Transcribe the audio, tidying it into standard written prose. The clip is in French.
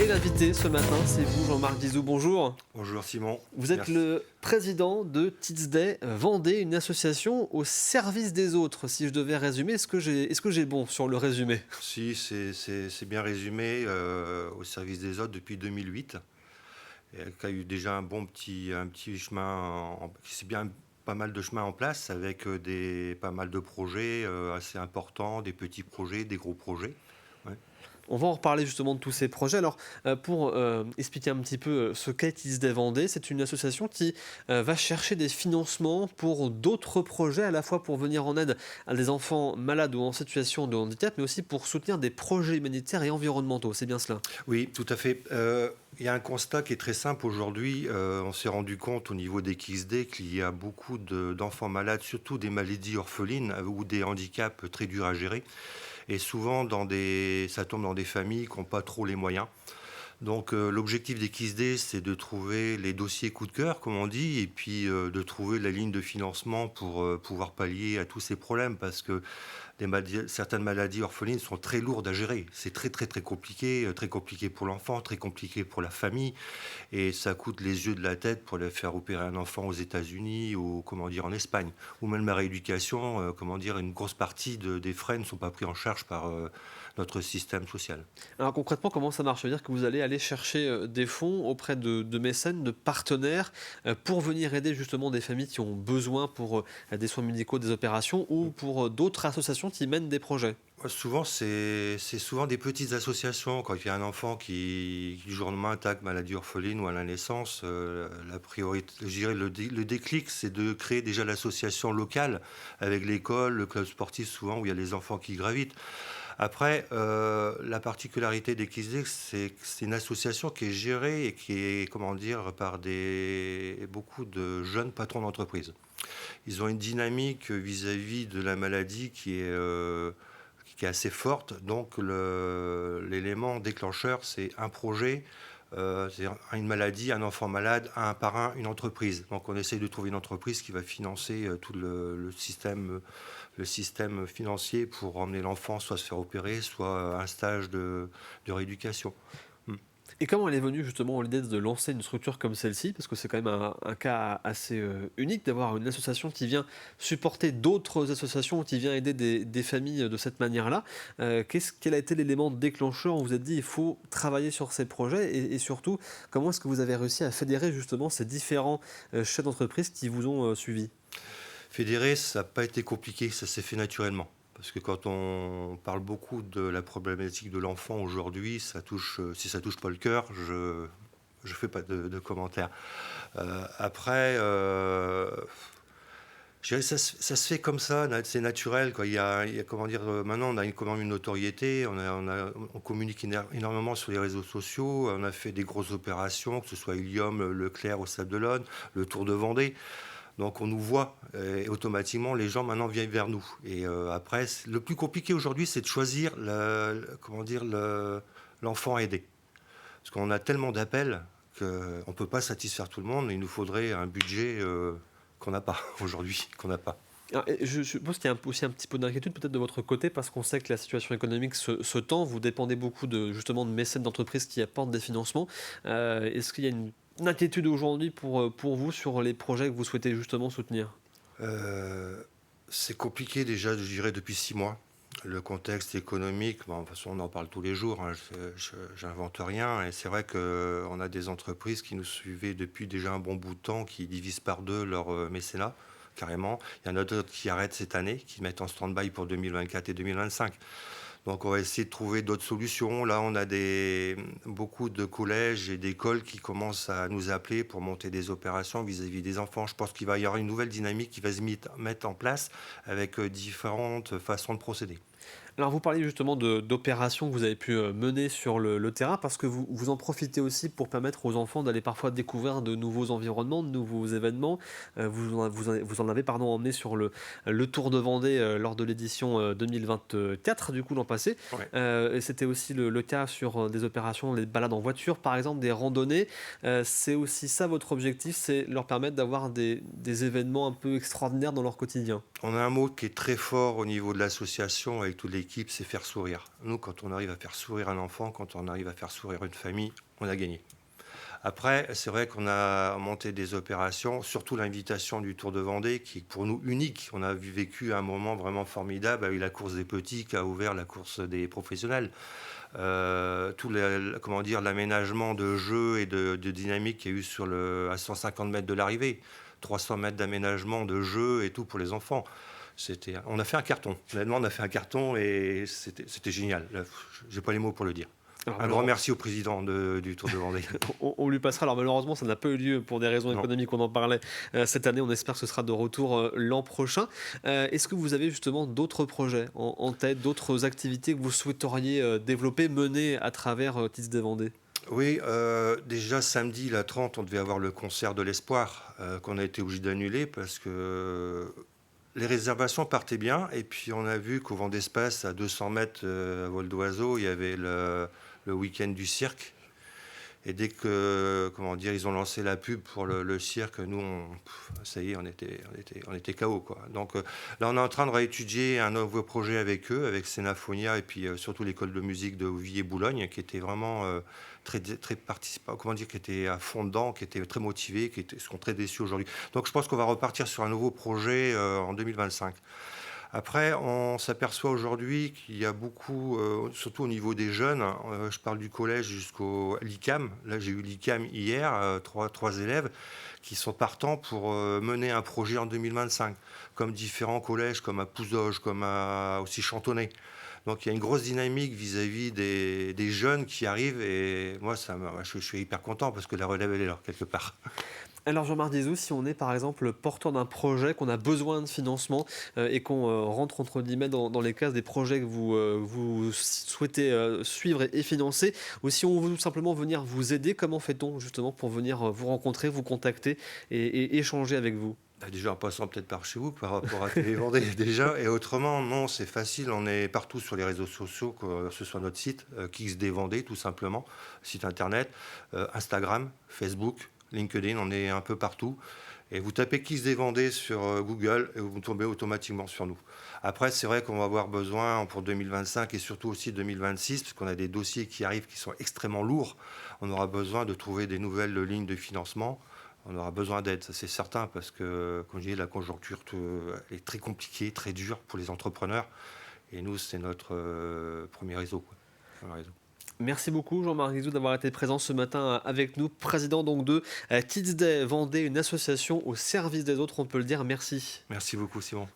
Et l'invité ce matin, c'est vous, Jean-Marc Dizou. Bonjour. Bonjour Simon. Vous êtes Merci. le président de Kids Vendée, une association au service des autres. Si je devais résumer, est-ce que j'ai bon sur le résumé? Si, c'est bien résumé au service des autres depuis 2008, et qui a eu déjà un petit chemin, c'est bien pas mal de chemin en place avec pas mal de projets assez importants, des petits projets, des gros projets. Ouais. On va en reparler justement de tous ces projets. Alors, pour expliquer un petit peu ce qu'est Kids Vendée, c'est une association qui va chercher des financements pour d'autres projets, à la fois pour venir en aide à des enfants malades ou en situation de handicap, mais aussi pour soutenir des projets humanitaires et environnementaux. C'est bien cela? Oui, tout à fait. Il y a un constat qui est très simple aujourd'hui. On s'est rendu compte au niveau des KISD qu'il y a beaucoup d'enfants malades, surtout des maladies orphelines ou des handicaps très durs à gérer. Et souvent, ça tombe dans des familles qui n'ont pas trop les moyens. Donc l'objectif des KISD, c'est de trouver les dossiers coup de cœur, comme on dit, et puis de trouver la ligne de financement pour pouvoir pallier à tous ces problèmes, parce que certaines maladies orphelines sont très lourdes à gérer. C'est très très très compliqué pour l'enfant, très compliqué pour la famille, et ça coûte les yeux de la tête pour aller faire opérer un enfant aux États-Unis ou comment dire en Espagne, ou même la rééducation. Comment dire, une grosse partie des frais ne sont pas pris en charge par notre système social. Alors concrètement, comment ça marche? Ça veut dire que vous allez aller chercher des fonds auprès de mécènes, de partenaires, pour venir aider justement des familles qui ont besoin pour des soins médicaux, des opérations, ou pour d'autres associations qui mènent des projets? Souvent, c'est souvent des petites associations. Quand il y a un enfant qui du jour au lendemain attaque maladie orpheline ou à la naissance, la priorité, je dirais le déclic, c'est de créer déjà l'association locale avec l'école, le club sportif, souvent où il y a les enfants qui gravitent. Après, la particularité des KISD, c'est que c'est une association qui est gérée et qui est, comment dire, par beaucoup de jeunes patrons d'entreprise. Ils ont une dynamique vis-à-vis de la maladie qui est assez forte. Donc l'élément déclencheur, c'est un projet, c'est une maladie, un enfant malade, un par un, une entreprise. Donc on essaye de trouver une entreprise qui va financer tout le système financier pour emmener l'enfant soit se faire opérer, soit un stage de rééducation. Mm. Et comment elle est venue justement l'idée de lancer une structure comme celle-ci? Parce que c'est quand même un cas assez unique d'avoir une association qui vient supporter d'autres associations, qui vient aider des familles de cette manière-là. Quel a été l'élément déclencheur où vous vous êtes dit il faut travailler sur ces projets, et surtout comment est-ce que vous avez réussi à fédérer justement ces différents chefs d'entreprise qui vous ont suivi? Fédérer, ça n'a pas été compliqué, ça s'est fait naturellement. Parce que quand on parle beaucoup de la problématique de l'enfant aujourd'hui, si ça touche pas le cœur, je fais pas de commentaires. Après, je dirais ça se fait comme ça, c'est naturel, quoi. Comment dire, maintenant on a quand même une notoriété, on communique énormément sur les réseaux sociaux, on a fait des grosses opérations, que ce soit Ilium, Leclerc au Sable d'Olonne, le Tour de Vendée. Donc on nous voit et automatiquement les gens maintenant viennent vers nous. Et après, le plus compliqué aujourd'hui, c'est de choisir comment dire, l'enfant aidé. Parce qu'on a tellement d'appels qu'on ne peut pas satisfaire tout le monde. Il nous faudrait un budget qu'on n'a pas aujourd'hui, qu'on n'a pas. Alors, et je suppose qu'il y a aussi un petit peu d'inquiétude peut-être de votre côté, parce qu'on sait que la situation économique se tend. Vous dépendez beaucoup justement de mécènes d'entreprises qui apportent des financements. Est-ce qu'il y a une inquiétude aujourd'hui pour vous sur les projets que vous souhaitez justement soutenir? Euh, c'est compliqué déjà, je dirais, depuis 6 mois. Le contexte économique, bon, de toute façon, on en parle tous les jours, hein, j'invente rien. Et c'est vrai qu'on a des entreprises qui nous suivaient depuis déjà un bon bout de temps, qui divisent par deux leur mécénat, carrément. Il y en a d'autres qui arrêtent cette année, qui mettent en stand-by pour 2024 et 2025. Donc on va essayer de trouver d'autres solutions. Là, on a beaucoup de collèges et d'écoles qui commencent à nous appeler pour monter des opérations vis-à-vis des enfants. Je pense qu'il va y avoir une nouvelle dynamique qui va se mettre en place avec différentes façons de procéder. Alors vous parliez justement d'opérations que vous avez pu mener sur le terrain, parce que vous en profitez aussi pour permettre aux enfants d'aller parfois découvrir de nouveaux environnements, de nouveaux événements. Vous en avez emmené sur le Tour de Vendée lors de l'édition 2024, du coup l'an passé. Ouais. Et c'était aussi le cas sur des opérations, les balades en voiture par exemple, des randonnées. C'est aussi ça votre objectif, c'est leur permettre d'avoir des événements un peu extraordinaires dans leur quotidien. On a un mot qui est très fort au niveau de l'association avec tous les l'équipe, c'est faire sourire. Nous, quand on arrive à faire sourire un enfant, quand on arrive à faire sourire une famille, on a gagné. Après, c'est vrai qu'on a monté des opérations, surtout l'invitation du Tour de Vendée, qui est pour nous unique. On a vécu un moment vraiment formidable avec la course des petits qui a ouvert la course des professionnels. Tout comment dire, l'aménagement de jeu et de dynamique qu'il y a eu à 150 mètres de l'arrivée. 300 mètres d'aménagement de jeu et tout pour les enfants. On a fait un carton. Honnêtement, on a fait un carton et c'était génial. J'ai pas les mots pour le dire. Alors, Un grand merci au président du Tour de Vendée. on lui passera. Alors malheureusement, ça n'a pas eu lieu pour des raisons Non. économiques, on en parlait cette année. On espère que ce sera de retour l'an prochain. Est-ce que vous avez justement d'autres projets en tête, d'autres activités que vous souhaiteriez développer, mener à travers Kids des Vendées? Oui, déjà samedi, la 30, on devait avoir le concert de l'Espoir qu'on a été obligé d'annuler parce que les réservations partaient bien. Et puis on a vu qu'au Vent d'Espace, à 200 mètres à vol d'oiseau, il y avait le week-end du cirque. Et dès que, comment dire, ils ont lancé la pub pour le cirque, nous, ça y est, on était KO, quoi. Donc là, on est en train de réétudier un nouveau projet avec eux, avec Sénaphonia et puis surtout l'école de musique de Villiers-Boulogne, qui était vraiment très participant, comment dire, qui était à fond dedans, qui était très motivé, sont très déçus aujourd'hui. Donc je pense qu'on va repartir sur un nouveau projet en 2025. Après, on s'aperçoit aujourd'hui qu'il y a beaucoup, surtout au niveau des jeunes, je parle du collège jusqu'au l'ICAM. Là, j'ai eu l'ICAM hier, trois élèves qui sont partants pour mener un projet en 2025, comme différents collèges, comme à Pouzauges, comme à aussi Chantonnay. Donc il y a une grosse dynamique vis-à-vis des jeunes qui arrivent et moi, je suis hyper content parce que la relève, elle est là, quelque part. Alors Jean-Marc Dizou, si on est par exemple porteur d'un projet, qu'on a besoin de financement et qu'on rentre entre guillemets dans les cases des projets que vous souhaitez suivre et financer, ou si on veut tout simplement venir vous aider, comment fait-on justement pour venir vous rencontrer, vous contacter et échanger avec vous? Déjà en passant peut-être par chez vous par rapport à Télé Vendée déjà, et autrement non, c'est facile, on est partout sur les réseaux sociaux, que ce soit notre site XD Vendée tout simplement, site internet, Instagram, Facebook, LinkedIn, on est un peu partout. Et vous tapez XD Vendée sur Google et vous tombez automatiquement sur nous. Après, c'est vrai qu'on va avoir besoin pour 2025 et surtout aussi 2026, parce qu'on a des dossiers qui arrivent qui sont extrêmement lourds. On aura besoin de trouver des nouvelles lignes de financement. On aura besoin d'aide, ça c'est certain, parce que, comme je dis, la conjoncture est très compliquée, très dure pour les entrepreneurs. Et nous, c'est notre premier réseau, quoi. Premier réseau. Merci beaucoup Jean-Marc Dizou d'avoir été présent ce matin avec nous, président donc de Kids Day Vendée, une association au service des autres, on peut le dire. Merci. Merci beaucoup Simon.